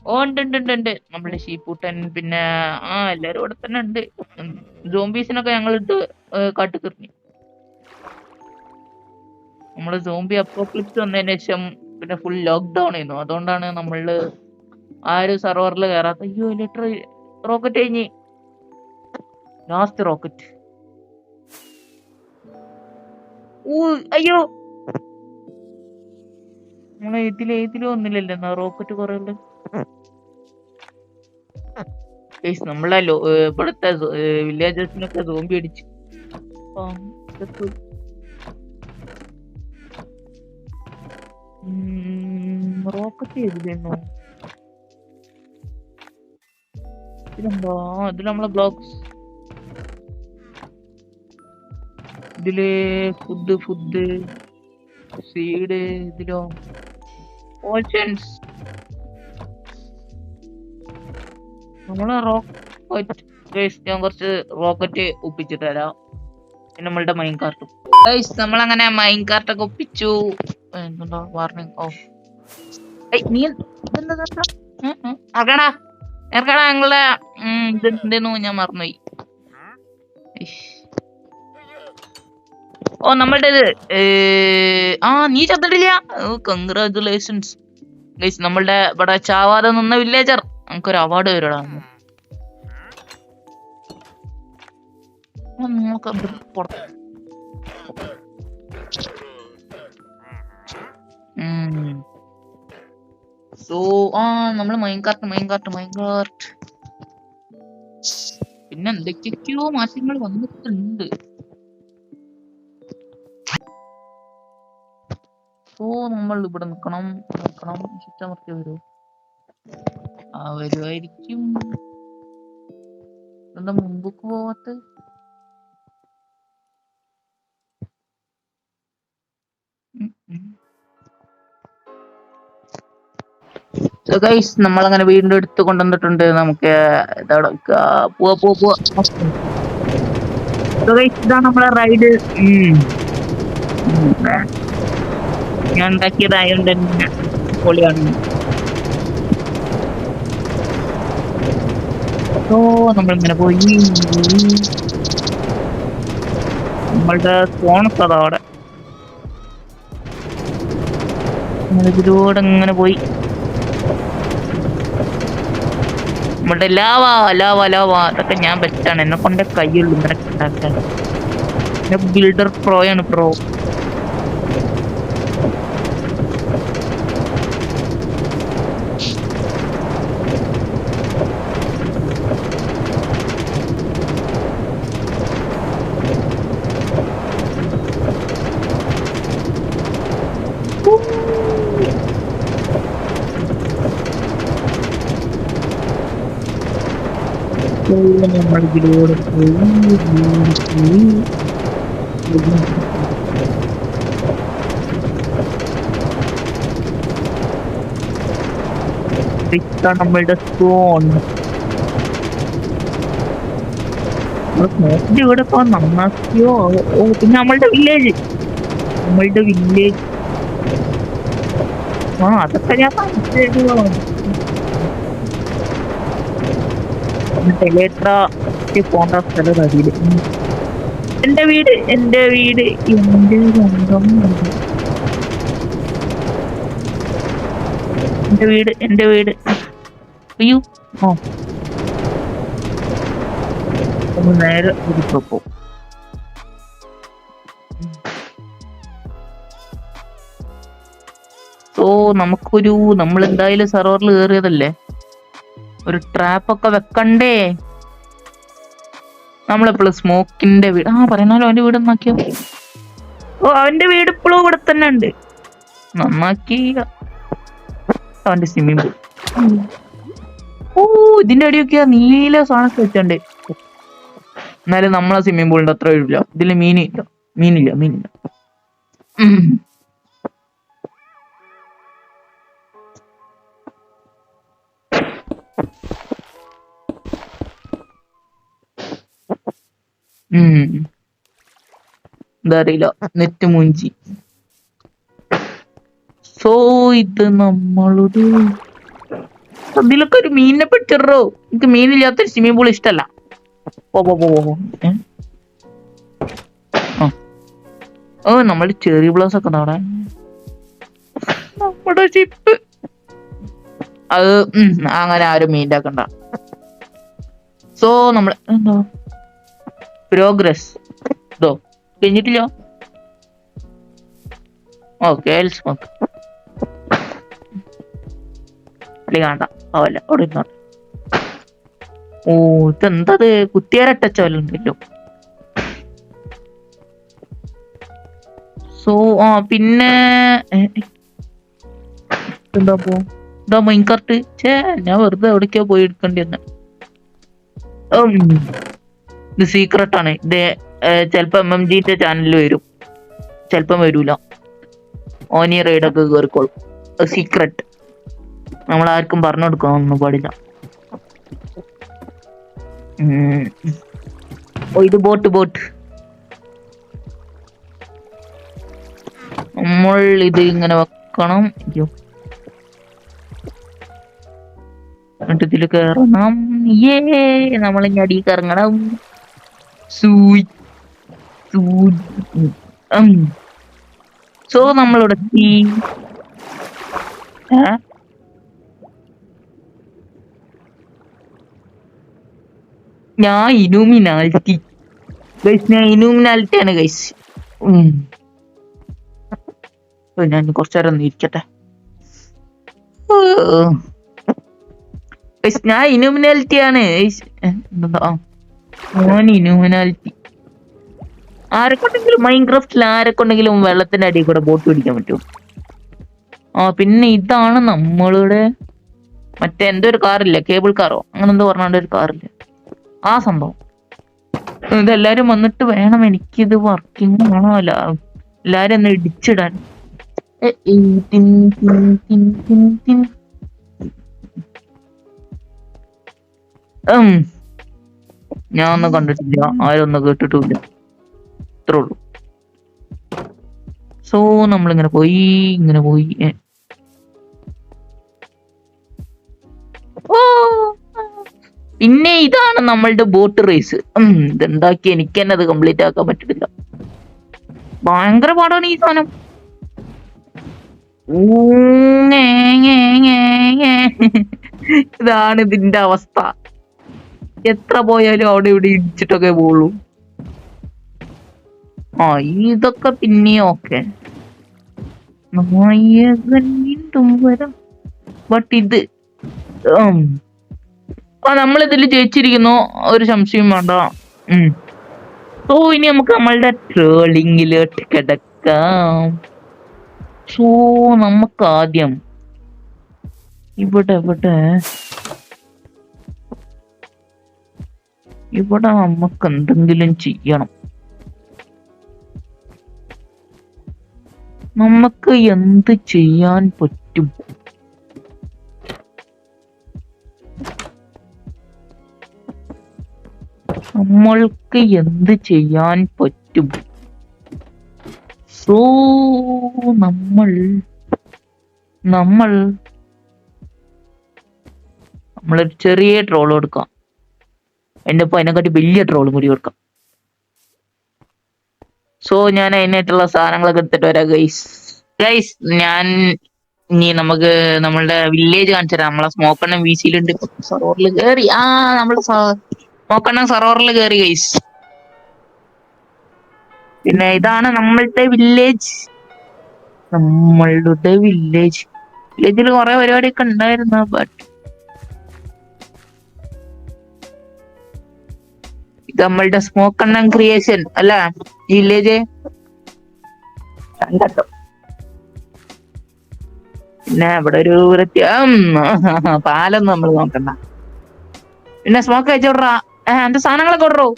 ഓ ഉണ്ട് ഉണ്ട് ഉണ്ട് ഉണ്ട്. നമ്മുടെ ഷീപ്പൂട്ടൻ പിന്നെ എല്ലാരും ഇവിടെ തന്നെ ഉണ്ട്. സോംബീസിനൊക്കെ ഞങ്ങളിട്ട് കാട്ടുകെറിഞ്ഞു. നമ്മള് സോംബി അപ്പോക്ലിപ്സ് വന്നതിന് ശേഷം പിന്നെ ഫുൾ ലോക്ക്ഡൌൺ ആയിരുന്നു. അതുകൊണ്ടാണ് നമ്മള് ആ ഒരു സെർവറിൽ കയറാത്ത. അയ്യോ ലിറ്റർ റോക്കറ്റ് കഴിഞ്ഞ് ലാസ്റ്റ് റോക്കറ്റ്. അയ്യോ നമ്മളെ ഇതിലും ഒന്നില്ലല്ലോ എന്നാ റോക്കറ്റ് കുറെ ഉണ്ട്. നമ്മളെ ഇവിടുത്തെ വില്ലേജേഴ്സിനൊക്കെ സോംബി അടിച്ചു. റോക്കറ്റ് ചെയ്തിരുന്നു ഇതിലെന്തോ. ഇതില് നമ്മളെ ബ്ലോക്സ്, ഇതില് ഫുഡ് സീഡ്, ഇതിലോ ഓപ്ഷൻസ്. നമ്മള് റോക്കറ്റ് ഞാൻ കുറച്ച് റോക്കറ്റ് ഒപ്പിച്ചിട്ട് തരാം. പിന്നെ നമ്മളുടെ മൈൻ കാർട്ടും നമ്മളങ്ങനെ മൈൻ കാർട്ടൊക്കെ ഒപ്പിച്ചു. എന്തുണ്ടോ വാർണിംഗ്? ഓ നീ ഇറക്കടാ ഇറക്കടാ ഞങ്ങളെ ഇതെന്തേന്നു ഞാൻ മറന്നുപോയി. ഓ നമ്മളുടേത് നീ ചത്തിട്ടില്ല. Congratulations guys. നമ്മളുടെ ഇവിടെ ചാവാതെ നിന്ന വില്ലേജർ നമുക്കൊരു അവാർഡ് വരടാ. സോ നമ്മള് മൈൻകാർട്ട് പിന്നെ എന്തൊക്കെയോ മാറ്റങ്ങൾ വന്നിട്ടുണ്ട്. സോ നമ്മൾ ഇവിടെ നിക്കണം ചുറ്റമർത്തി വരൂ. വരുമായിരിക്കും. എന്താ മുമ്പക്ക് പോവാത്ത? നമ്മളങ്ങനെ വീണ്ടും എടുത്ത് കൊണ്ടുവന്നിട്ടുണ്ട്. നമുക്ക് പോവാ. ഇതാണ് നമ്മളെ റൈഡ്. ഞാൻ ഉണ്ടാക്കിയതായോണ്ട് തന്നെ പൊളിയാണ്. നമ്മളിങ്ങനെ പോയി നമ്മളുടെ ഫോണൊക്കെ അതവിടെ ഇതിലൂടെ ഇങ്ങനെ പോയി. നമ്മളുടെ ലാവ അതൊക്കെ ഞാൻ ബെറ്റാണ്. എന്നെ കൊണ്ട് കയ്യുള്ളൂ ഇങ്ങനെ ഉണ്ടാക്കാൻ. ബിൽഡർ പ്രോയാണ് പ്രോ. നമ്മൾ ഇതിലൂടെ പോയി നമ്മളുടെ സ്റ്റോൺ ഇവിടെ ഇപ്പൊ നന്നാക്കിയോ. പിന്നെ നമ്മളുടെ വില്ലേജ് അതൊക്കെ ഞാൻ പോണ്ട സ്ഥലം അതില്. എന്റെ വീട് എന്റെ സ്വന്തം എന്റെ വീട്. അയ്യോ നേരെ ഇരിപ്പോ. നമ്മൾ എന്തായാലും സെർവറിൽ കയറിയതല്ലേ, ഒരു ട്രാപ്പൊക്കെ വെക്കണ്ടേ. നമ്മളെപ്പോഴും സ്മോക്കിന്റെ വീട് പറയുന്നാലും അവന്റെ വീട് നന്നാക്കിയോ. അവന്റെ വീട് ഇപ്പോഴും ഇവിടെ തന്നെ ഉണ്ട്. നന്നാക്കി അവന്റെ സ്വിമ്മിംഗ് പൂൾ. ഇതിന്റെ അടിയൊക്കെയാ നീല സാധനമൊക്കെ വെച്ചോണ്ട്. എന്നാലും നമ്മളെ സ്വിമ്മിംഗ് പൂളിന്റെ അത്ര ഇല്ല. ഇതില് മീനില്ല. എന്താ അറിയില്ല, നെറ്റ് മൂഞ്ചി. സോ ഇത് നമ്മളുടെ ഇതിലൊക്കെ ഒരു മീനിനെ പിടിച്ചിടോ. എനിക്ക് മീനില്ലാത്തൊരു സ്വിമ്മിംഗ് പൂൾ ഇഷ്ടല്ല. പോ. ഏ? ആ. ഓ നമ്മുടെ ചെറിയ ബ്ലൗസ് ഒക്കെ അവിടെ. നമ്മുടെ ഷിപ്പ് അത് അങ്ങനെ ആരും മീൻ്റെ ആക്കണ്ട. സോ നമ്മള് എന്താ പ്രോഗ്രസ് ഇതോ കഴിഞ്ഞിട്ടില്ല. ഓക്കെ സ്മോക്ക് കാണണ്ട ആവല്ല അവിടെ ഇരുന്നോ. ഓ ഇതെന്തത് കുത്തിയാരട്ടച്ചല്ലോ. സോ പിന്നെ എന്താ പോ ഇതാ മൈൻകാർട്ട്. ഞാൻ വെറുതെ എവിടേക്കോ പോയി എടുക്കേണ്ടി വന്നെ. ഇത് സീക്രട്ട് ആണ്. ഇത് ചെലപ്പോ MMGന്റെ ചാനലിൽ വരും, ചെലപ്പം വരൂല. ഓനി റൈഡൊക്കെ കേറിക്കോളും. സീക്രട്ട് നമ്മളാർക്കും പറഞ്ഞു കൊടുക്കാനൊന്നും പാടില്ല. ഇത് ബോട്ട് നമ്മൾ ഇത് ഇങ്ങനെ വെക്കണം. എന്നിട്ട് ഇതിൽ കയറണം. നമ്മളിങ്ങനെ അടിയിൽ ഇറങ്ങണം. സോ നമ്മളിവിടെ ഞാൻ ഇലൂമിനാലിറ്റി ആണ് ഗൈസ്. ഞാൻ കുറച്ചേരം ഒന്ന് ഇരിക്കട്ടെ. ഞാൻ ഇലൂമിനാലിറ്റി ആണ്. ഞാൻ ഇലൂമിനാലിറ്റി. ആരെക്കൊണ്ടെങ്കിലും മൈൻക്രാഫ്റ്റിൽ ആരെക്കൊണ്ടെങ്കിലും വെള്ളത്തിന്റെ അടിയിൽ കൂടെ ബോട്ട് പിടിക്കാൻ പറ്റും. പിന്നെ ഇതാണ് നമ്മളുടെ മറ്റേ എന്തോ ഒരു കാറില്ലേ, കേബിൾ കാറോ അങ്ങനെ എന്തോ പറഞ്ഞാണ്ട് ഒരു കാറില്ലേ, ആ സംഭവം. ഇതെല്ലാരും വന്നിട്ട് വേണം എനിക്കിത് വർക്കിംഗ് ആണോ അല്ല എല്ലാരും ഒന്ന് ഇടിച്ചിടാൻ. ഞാൻ ഒന്നും കണ്ടിട്ടില്ല, ആരും ഒന്നും കേട്ടിട്ടില്ല, ഇത്രേ ഉള്ളൂ. സോ നമ്മളിങ്ങനെ പോയി പിന്നെ ഇതാണ് നമ്മളുടെ ബോട്ട് റേസ്. ഇതെന്താക്കി എനിക്ക് തന്നെ അത് കംപ്ലീറ്റ് ആക്കാൻ പറ്റില്ല. ഭയങ്കര പാടാണ് ഈ സാധനം. ഇതാണ് ഇതിന്റെ അവസ്ഥ. എത്ര പോയാലും അവിടെ ഇവിടെ ഇടിച്ചിട്ടൊക്കെ പോളൂ. ഇതൊക്കെ പിന്നെ ഓക്കെ ബട്ട് ഇത് നമ്മളിതിൽ ജയിച്ചിരിക്കുന്നു, ഒരു സംശയം വേണ്ട. സോ ഇനി നമുക്ക് നമ്മളുടെ ട്രോളിങ്ങിലോട്ട് കിടക്കാം. സോ നമുക്ക് ആദ്യം ഇവിടെ നമുക്ക് എന്തെങ്കിലും ചെയ്യണം. നമുക്ക് എന്ത് ചെയ്യാൻ പറ്റും? നമ്മൾക്ക് എന്ത് ചെയ്യാൻ പറ്റും? സോ നമ്മളൊരു ചെറിയ ട്രോൾ കൊടുക്കാം. എന്റെ ഇപ്പൊ അതിനെക്കാട്ടി വലിയ ട്രോളും കൂടി കൊടുക്കാം. സോ ഞാൻ അതിനായിട്ടുള്ള സാധനങ്ങളൊക്കെ എടുത്തിട്ട് വരാം ഗൈസ്. ഞാൻ ഇനി നമുക്ക് നമ്മളുടെ വില്ലേജ് കാണിച്ചു തരാം. നമ്മളെ സ്മോക്കണ്ണൻ വീശിയിലുണ്ട്. സർവറിൽ കയറി. നമ്മളെ സ്മോക്കണ്ണൻ സർവറിൽ കയറി ഗൈസ്. പിന്നെ ഇതാണ് നമ്മളുടെ വില്ലേജ്. വില്ലേജിൽ കുറെ പരിപാടിയൊക്കെ ഉണ്ടായിരുന്നു. ബട്ട് ഇത് നമ്മളുടെ സ്മോക്കണ്ണൻ ക്രിയേഷൻ അല്ല വില്ലേജ് കണ്ടോ. പിന്നെ ഇവിടെ ഒരു പാലൊന്നും നമ്മൾ നോക്കണ്ട. പിന്നെ സ്മോക്ക് വെച്ചോട്രാ, എന്റെ സാധനങ്ങളൊക്കെ വിടറോ.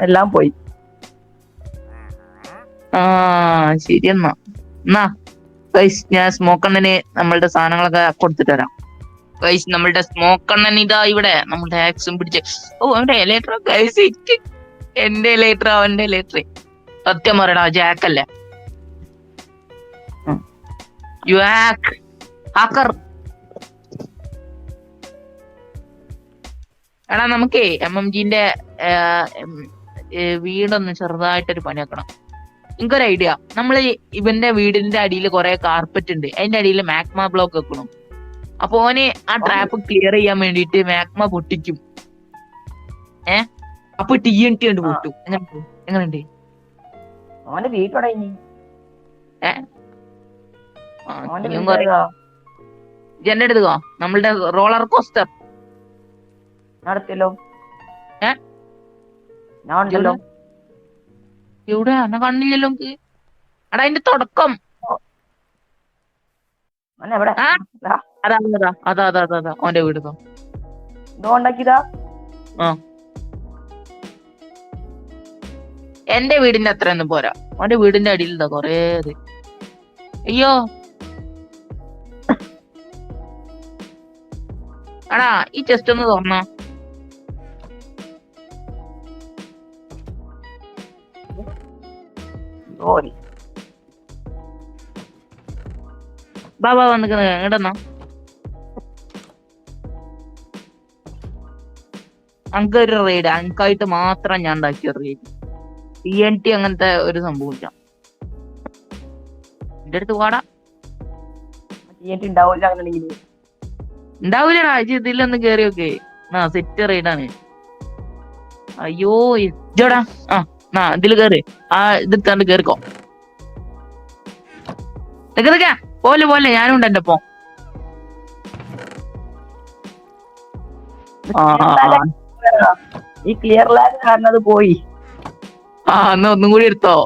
എല്ലാം പോയി. ശരി എന്നാ ഗൈസ്, ഞാൻ സ്മോക്കണ്ണന് നമ്മളുടെ സാധനങ്ങളൊക്കെ കൊടുത്തിട്ട് വരാം. ഗൈസ് നമ്മളുടെ സ്മോക്കണ്ണൻ ഇതാ ഇവിടെ നമ്മളുടെ ആക്സും പിടിച്ച്. അവന്റെ എലേറ്റർ ഗൈസ്, എന്റെ എലേറ്റർ അവന്റെ എലേറ്റർ. സത്യം പറയടാ, ജാക്കല്ലേ യുവാക്ക്. ഹാക്കർ. എടാ നമുക്കേ MMGന്റെ വീടൊന്ന് ചെറുതായിട്ടൊരു പണിയാക്കണം. എനിക്കൊരു ഐഡിയ. നമ്മള് ഇവന്റെ വീടിന്റെ അടിയിൽ കുറെ കാർപ്പറ്റ് ഉണ്ട്, അതിന്റെ അടിയിൽ മാഗ്മ ബ്ലോക്ക് വെക്കണം. അപ്പൊ ഓന് ആ ട്രാപ്പ് ക്ലിയർ ചെയ്യാൻ വേണ്ടിട്ട് മാഗ്മ പൊട്ടിക്കും. അപ്പൊ TNT ഉണ്ട് പൊട്ടും. എങ്ങനെയുണ്ട്? അവന്റെ വീട്ടോടെ ജെന്റെ എടുത്തോ നമ്മളുടെ റോളർ കോസ്റ്റർ നടത്തിയല്ലോ. എവിടെ എന്നെ കണ്ണില്ലല്ലോ. എടാ അതിന്റെ തുടക്കം അതാ ഓന്റെ വീട് ഉണ്ടാക്കിയതാ. എന്റെ വീടിന്റെ അത്രയൊന്നും പോരാ, ഓന്റെ വീടിന്റെ അടിയിൽ എന്താ കൊറേ. അയ്യോ എടാ ഈ ചെസ്റ്റ് ഒന്ന് തുറന്നോ. ബാബാ വന്നിക്കുന്നത് എങ്ങടെന്നാ? ഒരു റെയ്ഡ് അനക്കായിട്ട് മാത്രം ഞാൻ ഉണ്ടാക്കിയ റെയ്ഡ്. TNT അങ്ങനത്തെ ഒരു സംഭവം ഇല്ല എന്റെ അടുത്ത്. പാടാ ഉണ്ടാവൂലടാ. ഇതിലൊന്ന് കേറി നോക്കേ. സെറ്റ് റെയ്ഡാണ്. അയ്യോ ഇജോടാ. ഇതില് കേറി ഇതെടുത്താണ്ട് കേറിക്കോ. പോലെ ഞാനും ഉണ്ട് എന്റെ ഒപ്പം. ഈ ക്ലിയർ ലാൻഡ് കാണുന്നത് പോയി. എന്നാ ഒന്നും കൂടി എടുത്തോ.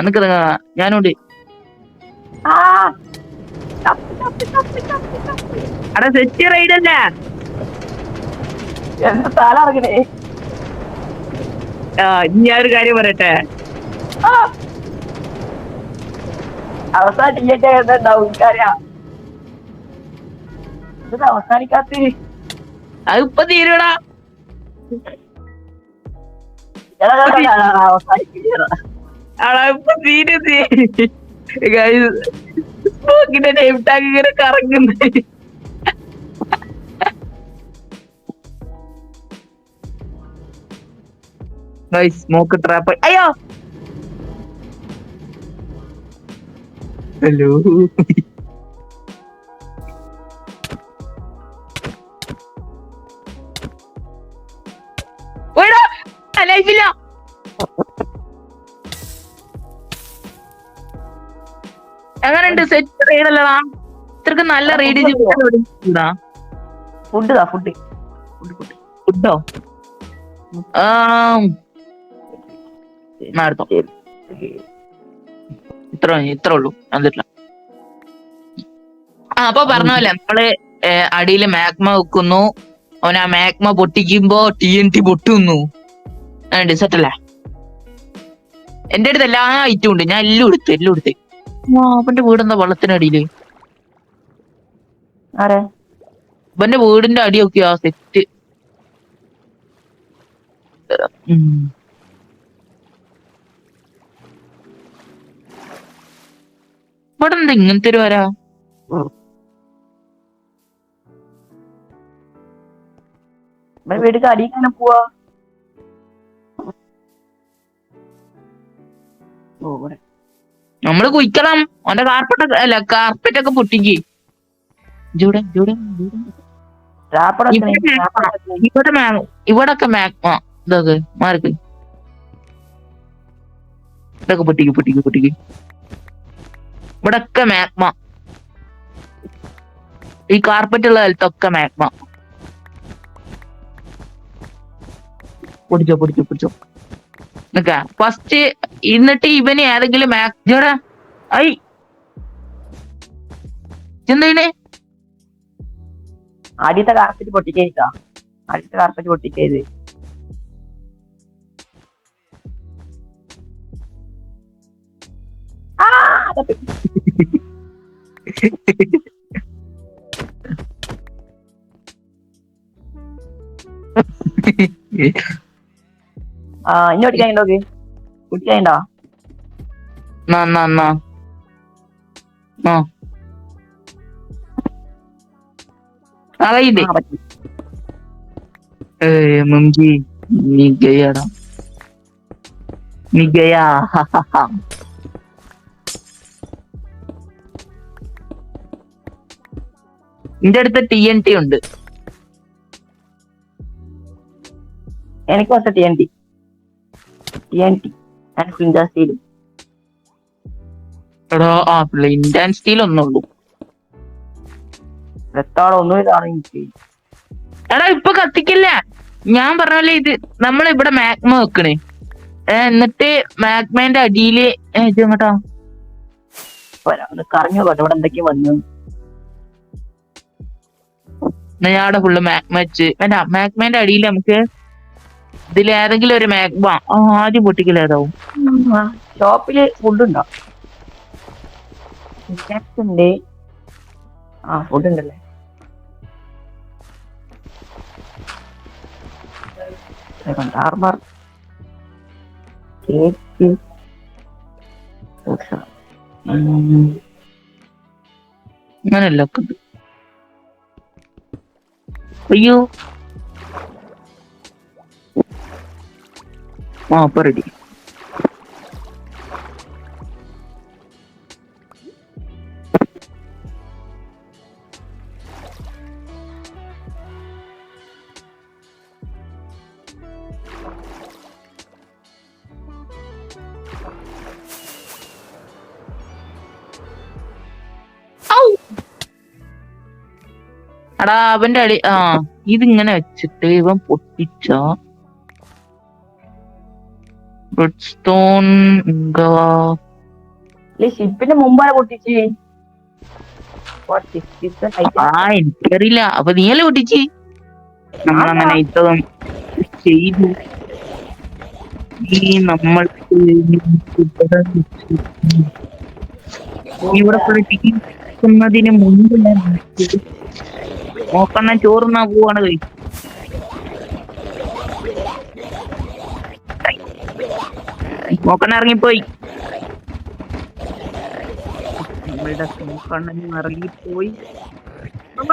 നിക്ക് ഞാനുണ്ട്. അവിടെ സെറ്റ് റൈഡ് അല്ലേ? ഞാനൊരു കാര്യം പറയട്ടെ. അവസാനിക്കാത്ത അതിപ്പോ തീരുടാ. ഇങ്ങനെ കറങ്ങുന്നത്. Smoke trap. അയ്യോ ഹലോ ലൈഫില്ല. എങ്ങനെയുണ്ട്? സെറ്റ് റെയ്ഡ് അല്ലടാ. ഇത്രക്ക് നല്ല റെയ്ഡ് ഫുഡോ? ഇത്ര ഉള്ളൂ. എന്നിട്ടില്ല. അപ്പൊ പറഞ്ഞ പോലെ നമ്മള് അടിയില് മാഗ്മ വെക്കുന്നു. അവൻ ആ മാഗ്മ പൊട്ടിക്കുമ്പോ TNT പൊട്ടുന്നു. സെറ്റല്ലേ? എന്റെ അടുത്ത് എല്ലാ ഐറ്റവും ഉണ്ട്. ഞാൻ എല്ലാം എടുത്ത്. അവന്റെ വീടെന്താ വെള്ളത്തിനടിയില്? അവന്റെ വീടിന്റെ അടി നോക്കിയാ സെറ്റ്. ഇവിടെ എന്താ ഇങ്ങനത്തെ ഒരു വരാ? വീട്ടിൽ അടിയിങ്ങനെ പോവാ. നമ്മള് കുയിക്കണം. അവന്റെ കാർപ്പറ്റ് ഒക്കെ പൊട്ടിക്ക്. ഇവിടൊക്കെ മാഗ്മ ഇതൊക്കെ മാർക്ക് ഇതൊക്കെ പൊട്ടിക്ക്. ഇവിടൊക്കെ മാഗ്മ. ഈ കാർപ്പറ്റ് ഉള്ള സ്ഥലത്തൊക്കെ മാഗ്മ. പൊടിച്ചോ നിക്ക ഫസ്റ്റ്. എന്നിട്ട് ഇവന് ഏതെങ്കിലും മാഗ്ജോടാ എന്താ ആദ്യത്തെ കാർപ്പറ്റ് പൊട്ടിക്കരുത്. ഇനി ഓടിക്കാനുണ്ടോക്ക് കുടിക്കാനുണ്ടോ? പറ്റി. मुंगी ni gaya da ni gaya നിന്റെ അടുത്ത് TNT ഉണ്ട്. എനിക്ക് കുറച്ച് TNT ആൻഡ് ഫ്ലിന്റ് സ്റ്റീൽ. എടാ ഫ്ലിന്റ് ആൻഡ് സ്റ്റീൽ ഒന്നുള്ളൂ. എത്താണോ ഒന്നും ഇതാണ് എനിക്ക്. എടാ ഇപ്പൊ കത്തിക്കില്ല. ഞാൻ പറഞ്ഞ ഇത് നമ്മൾ ഇവിടെ മാഗ്മ വെക്കണേ. എന്നിട്ട് മാഗ്മേന്റെ അടിയില് ഇത് എങ്ങോട്ടാ കറങ്ങി കേട്ടോ ഇവിടെ എന്തൊക്കെയാ വന്നു. ഞാടെ ഫുള്ള് മാഗ്മ വെച്ച് വേണ്ട. മാഗ്മേന്റെ അടിയിൽ നമുക്ക് ഇതിൽ ഏതെങ്കിലും ഒരു മാഗ്മ ആദ്യം പൊട്ടിക്കൽ ഏതാവും. ഷോപ്പില് ഫുഡ് ഉണ്ടോ? ഉണ്ട്. ഫുഡ് ഉണ്ടല്ലേ. ആർമർ കേക്ക് അങ്ങനെയല്ല ഒക്കെ ഉണ്ട്. അയ്യോ ഇപ്പൊ റെഡി. എടാ അവന്റെ അടി ഇതിങ്ങനെ വെച്ചിട്ട് ഇവൻ പൊട്ടിച്ച സ്റ്റോൺ ഷിപ്പിന് മുമ്പാണ് പൊട്ടിച്ച്. എനിക്കറിയില്ല. അപ്പൊ നീയല്ലേ പൊട്ടിച്ച്. നമ്മളങ്ങനെ ഇത്തതും ചെയ്തു. നമ്മൾക്ക് ഇവിടെ പൊളിക്കുന്നതിന് മുമ്പ് നോക്കണ്ണ ചോറുന്നാ പോവാണ് കൈ. നോക്കണ്ണ ഇറങ്ങിപ്പോയി. നമ്മളുടെ നോക്കണ്ണൻ ഇറങ്ങിപ്പോയി.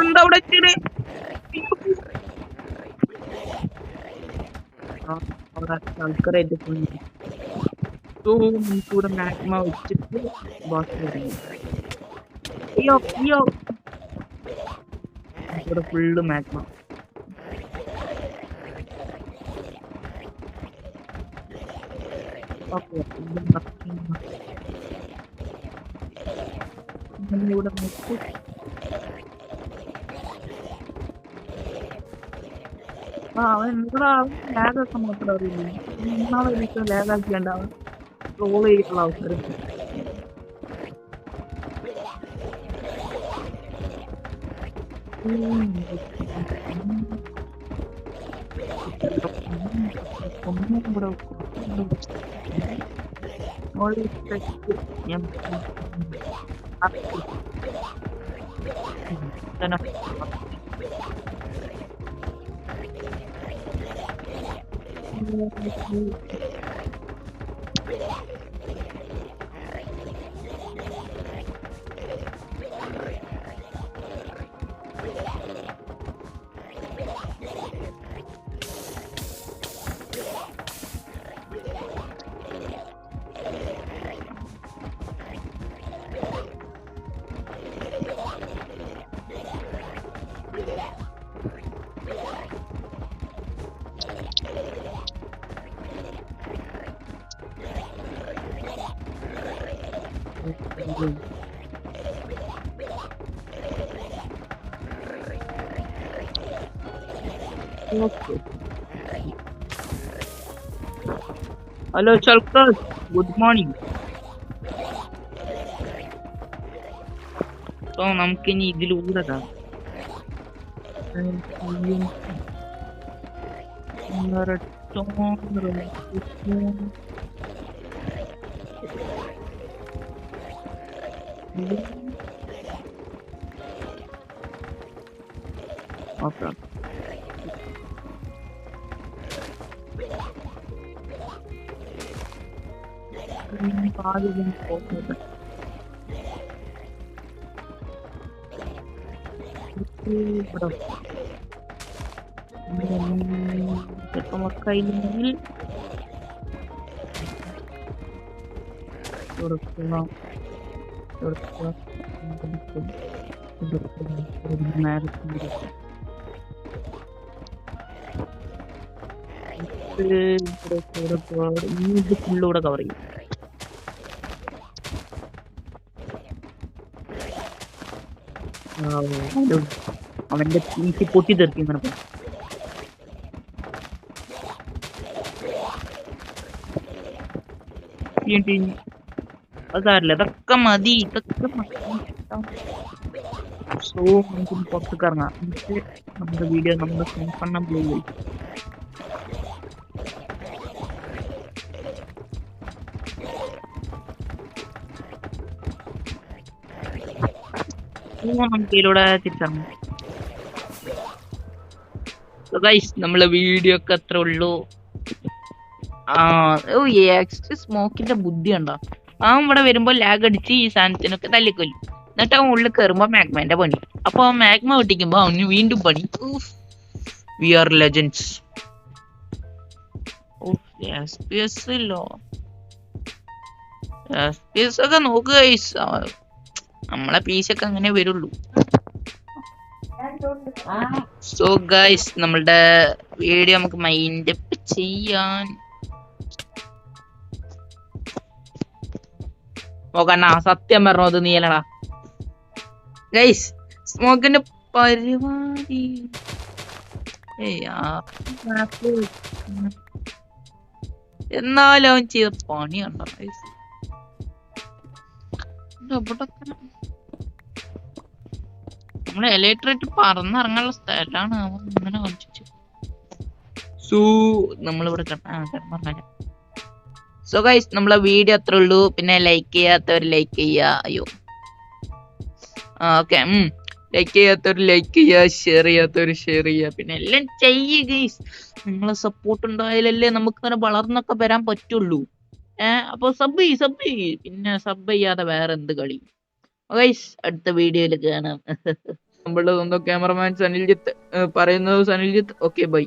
എന്താ അവിടെ ആൾക്കാരായിട്ട് കൂടെ മാഗ്മ വെച്ചിട്ട് ബാക്കി ഇറങ്ങി. ഇവിടെ ഫുള്ള് മാഗ്മ. ഇവിടെ അവൻ ലാഗൊക്കെ മാത്രം അറിയില്ല. ഒന്നാമത് എനിക്ക് ലാഗാക്കിയാണ്ടാവും ട്രോൾ ചെയ്തിട്ടുള്ള അവസരം. ഹലോ ചൽക്കർ, ഗുഡ് മോർണിംഗ്. നമുക്കിനി ഇതിലൂടെ കയ്യിൽ കൊടുക്കുക ഇത് ഫുള്ളൂടെ കവർ ചെയ്യും. അവന്റെ പീസി പൊട്ടി തെറിക്കും ഇങ്ങനെ പോയി. അതല്ല ഇതൊക്കെ മതി, ഇതൊക്കെ മതി. സോ നമുക്കൊന്ന് പുറത്തേക്ക് ഇറങ്ങാം. എന്നിട്ട് നമ്മുടെ വീഡിയോ നമ്മുടെ സ്വന്തം പ്ലേ ചെയ്യും. നമുക്കിതിലൂടെ തിരിച്ചറിഞ്ഞു. നമ്മളെ വീഡിയോ ഒക്കെ അത്ര ഉള്ളൂ. സ്മോക്കിന്റെ ബുദ്ധി ഉണ്ടോ? അവൻ ഇവിടെ വരുമ്പോ ലാഗ് അടിച്ച് ഈ സാധനത്തിനൊക്കെ തല്ലിക്കൊല്ലും. എന്നിട്ട് അവൻ ഉള്ളിൽ കയറുമ്പോ മാഗ്മന്റെ പണി. അപ്പൊ മാഗ്മ പൊട്ടിക്കുമ്പോ അവന് വീണ്ടും പണി. We are legends. ഒക്കെ നോക്കുക. നമ്മളെ പീസൊക്കെ അങ്ങനെ വരുള്ളൂ. സോ ഗൈസ് നമ്മളുടെ വീഡിയോ നമുക്ക് മൈൻഡ് അപ്പ് ചെയ്യാൻ നോക്കണ്ണ. സത്യം പറഞ്ഞത് നീയല്ലടാ ഗൈസ്. സ്മോക്കിന്റെ പരിപാടി എന്നാലും അവൻ ചെയ്ത പണി കണ്ടോ ഗൈസ്. നമ്മളെ എലക്ട്രേറ്റ് പറന്നിറങ്ങാനുള്ള സ്ഥലമാണ് അവൻ ഇങ്ങനെ കളിച്ചു. സോ നമ്മളിവിടെ പറഞ്ഞ സോ ഗൈസ് നമ്മളെ വീഡിയോ അത്രേ ഉള്ളൂ. പിന്നെ ലൈക്ക് ചെയ്യാത്തവർ ലൈക്ക് ചെയ്യുക. അയ്യോ ഓക്കെ ലൈക്ക് ചെയ്യാത്തവർ ലൈക്ക് ചെയ്യുക, ഷെയർ ചെയ്യാത്തവർ ഷെയർ ചെയ്യുക. പിന്നെ എല്ലാം ചെയ്യുക ഗൈസ്. നിങ്ങളെ സപ്പോർട്ട് ഉണ്ടായാലല്ലേ നമുക്ക് ഇങ്ങനെ വളർന്നൊക്കെ വരാൻ പറ്റുള്ളൂ. അപ്പൊ സബ് പിന്നെ സബ് ചെയ്യാതെ വേറെ എന്ത് കളി ഗൈസ്. അടുത്ത വീഡിയോയിൽ കാണാം. നമ്മളുടെ സ്വന്തം ക്യാമറമാൻ സനിൽജിത്ത് പറയുന്നത്. സനിൽജിത്ത് ഓക്കെ ബൈ.